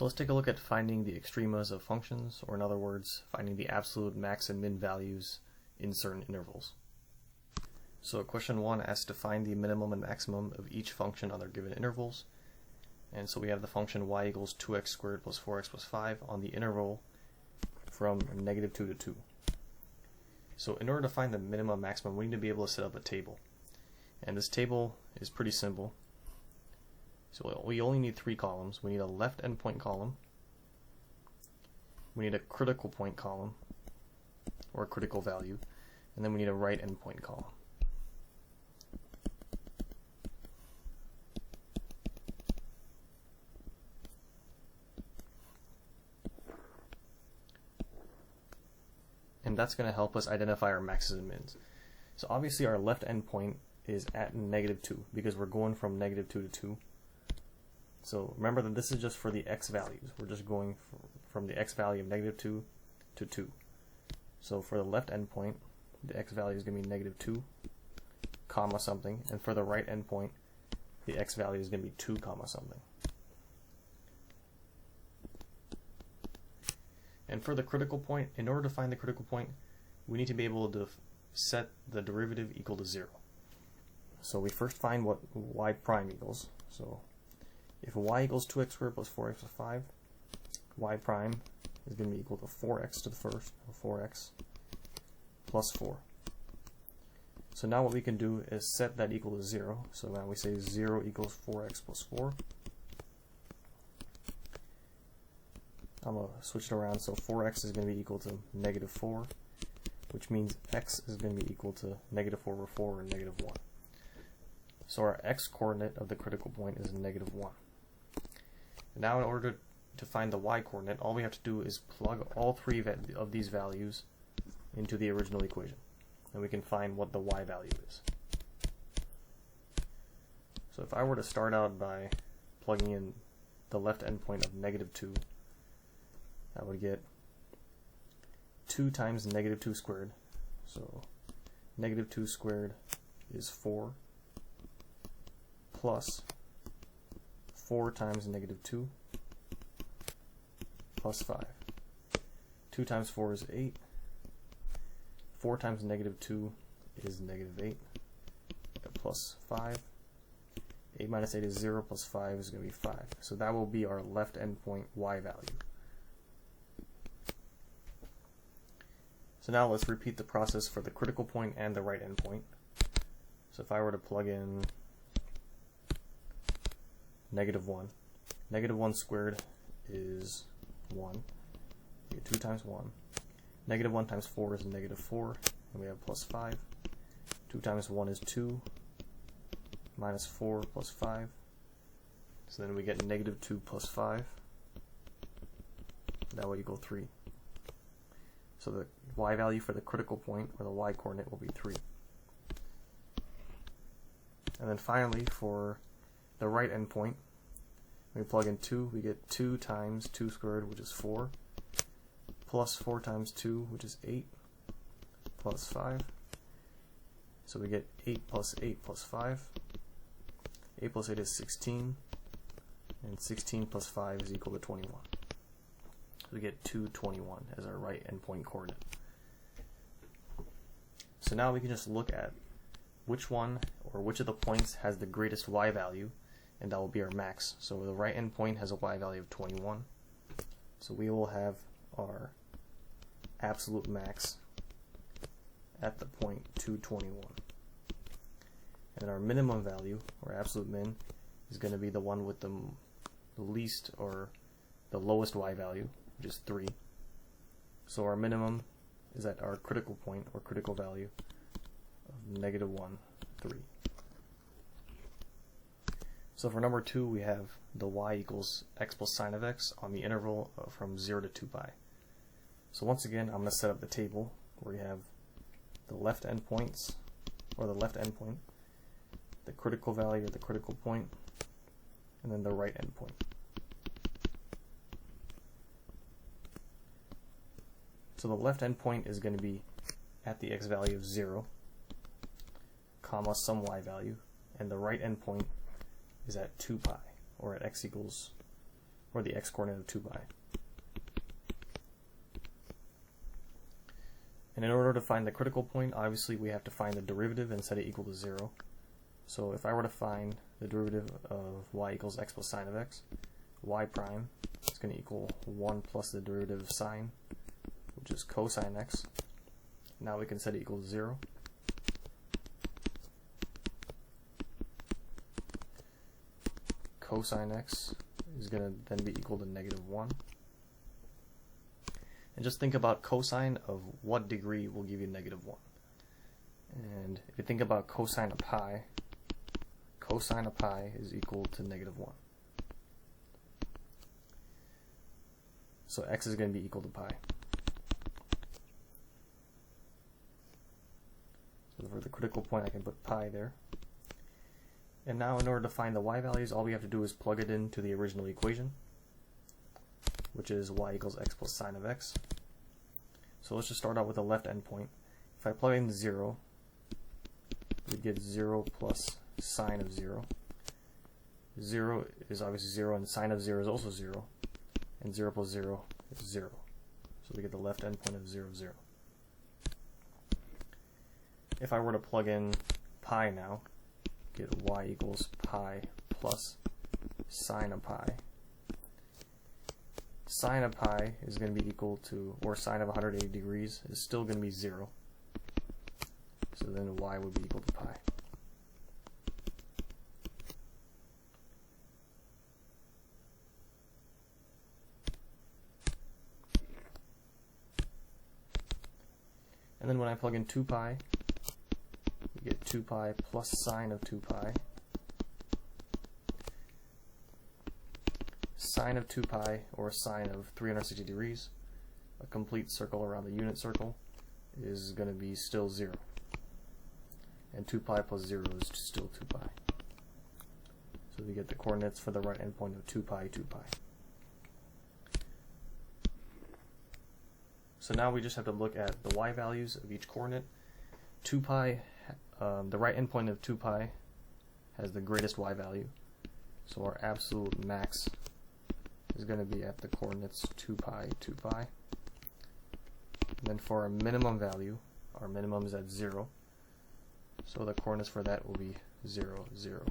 So let's take a look at finding the extremas of functions, or in other words, finding the absolute max and min values in certain intervals. So question 1 asks to find the minimum and maximum of each function on their given intervals. And so we have the function y equals 2x squared plus 4x plus 5 on the interval from -2 to 2. So in order to find the minimum and maximum, we need to be able to set up a table. And this table is pretty simple. So we only need 3 columns. We need a left endpoint column, we need a critical point column, or a critical value, and then we need a right endpoint column. And that's going to help us identify our maxes and mins. So obviously our left endpoint is at -2 because we're going from -2 to 2. So remember that this is just for the x values. We're just going from the x value of -2 to 2. So for the left endpoint, the x value is going to be -2, comma something, and for the right endpoint, the x value is going to be 2, comma something. And for the critical point, in order to find the critical point, we need to be able to set the derivative equal to 0. So we first find what y prime equals. So if y equals 2x squared plus 4x plus 5, y prime is going to be equal to 4x to the first, or 4x plus 4. So now what we can do is set that equal to 0. So now we say 0 equals 4x plus 4. I'm going to switch it around, so 4x is going to be equal to -4, which means x is going to be equal to -4 over 4, or -1. So our x coordinate of the critical point is -1. Now in order to find the y coordinate, all we have to do is plug all 3 of these values into the original equation, and we can find what the y value is. So if I were to start out by plugging in the left endpoint of -2, I would get 2 times -2 squared. So -2 squared is 4, plus 4 times -2 plus 5. 2 times 4 is 8. 4 times -2 is -8 plus 5. 8 minus 8 is 0 plus 5 is going to be 5. So that will be our left endpoint y value. So now let's repeat the process for the critical point and the right endpoint. So if I were to plug in -1, -1 squared is 1. We get 2 times 1. -1 times 4 is -4, and we have plus 5. 2 times 1 is 2, minus 4 plus 5. So then we get -2 plus 5. That will equal 3. So the y value for the critical point, or the y coordinate, will be 3. And then finally, for the right endpoint, we plug in 2, we get 2 times 2 squared, which is 4, plus 4 times 2, which is 8, plus 5. So we get 8 plus 8 plus 5. 8 plus 8 is 16, and 16 plus 5 is equal to 21. So we get 221 as our right endpoint coordinate. So now we can just look at which one, or which of the points has the greatest y value, and that will be our max. So the right endpoint has a y value of 21. So we will have our absolute max at the point 221. And our minimum value, or absolute min, is going to be the one with the least, or the lowest y value, which is 3. So our minimum is at our critical point, or critical value, of -1, 3. So for number 2, we have the y equals x plus sine of x on the interval from 0 to 2 pi. So once again, I'm going to set up the table where we have the left endpoints, or the left endpoint, the critical value of the critical point, and then the right endpoint. So the left endpoint is going to be at the x value of 0, comma some y value, and the right endpoint is at 2 pi, or at x equals or the x-coordinate of 2 pi. And in order to find the critical point, obviously we have to find the derivative and set it equal to 0. So if I were to find the derivative of y equals x plus sine of x, y prime is going to equal 1 plus the derivative of sine, which is cosine x. Now we can set it equal to 0. Cosine x is going to then be equal to negative 1. And just think about cosine of what degree will give you negative 1. And if you think about cosine of pi is equal to negative 1. So x is going to be equal to pi. So for the critical point, I can put pi there. And now in order to find the y values, all we have to do is plug it into the original equation, which is y equals x plus sine of x. So let's just start out with the left endpoint. If I plug in 0, we get 0 plus sine of 0. 0 is obviously 0, and sine of 0 is also 0. And 0 plus 0 is 0. So we get the left endpoint of 0, 0. If I were to plug in pi now, get y equals pi plus sine of pi. Sine of pi is going to be equal to, or sine of 180 degrees is still going to be 0. So then y would be equal to pi. And then when I plug in 2 pi, we get 2 pi plus sine of 2 pi. Sine of 2 pi, or sine of 360 degrees, a complete circle around the unit circle, is going to be still 0. And 2 pi plus 0 is still 2 pi. So we get the coordinates for the right endpoint of 2 pi, 2 pi. So now we just have to look at the y values of each coordinate. 2 pi, the right endpoint of 2 pi has the greatest y value. So our absolute max is going to be at the coordinates 2 pi, 2 pi. And then for our minimum value, our minimum is at 0. So the coordinates for that will be 0, 0.